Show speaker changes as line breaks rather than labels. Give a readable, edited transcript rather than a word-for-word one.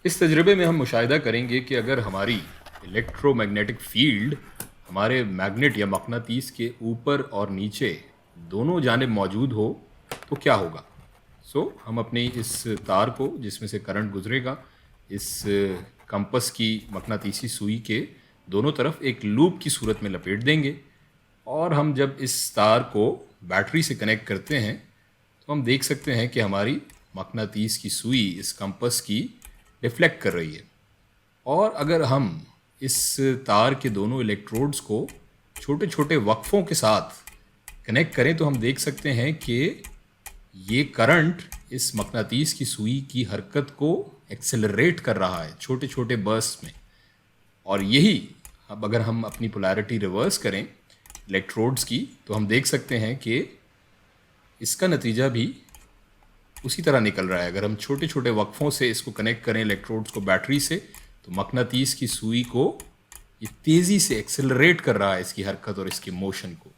اس تجربے میں ہم مشاہدہ کریں گے کہ اگر ہماری الیکٹرو میگنیٹک فیلڈ ہمارے میگنیٹ یا مقناطیس کے اوپر اور نیچے دونوں جانب موجود ہو تو کیا ہوگا. ہم اپنی اس تار کو جس میں سے کرنٹ گزرے گا اس کمپس کی مقناطیسی سوئی کے دونوں طرف ایک لوپ کی صورت میں لپیٹ دیں گے، اور ہم جب اس تار کو بیٹری سے کنیکٹ کرتے ہیں تو ہم دیکھ سکتے ہیں کہ ہماری مقناطیس کی سوئی اس کمپس کی ریفلیکٹ کر رہی ہے. اور اگر ہم اس تار کے دونوں الیکٹروڈز کو چھوٹے چھوٹے وقفوں کے ساتھ کنیکٹ کریں تو ہم دیکھ سکتے ہیں کہ یہ کرنٹ اس مقناطیس کی سوئی کی حرکت کو ایکسلریٹ کر رہا ہے چھوٹے چھوٹے برسٹ میں. اور یہی اب اگر ہم اپنی پولیرٹی ریورس کریں الیکٹروڈز کی تو ہم دیکھ سکتے ہیں کہ اس کا نتیجہ بھی اسی طرح نکل رہا ہے. اگر ہم چھوٹے چھوٹے وقفوں سے اس کو کنیکٹ کریں الیکٹروڈز کو بیٹری سے تو مقناطیس کی سوئی کو یہ تیزی سے ایکسلریٹ کر رہا ہے اس کی حرکت اور اس کی موشن کو.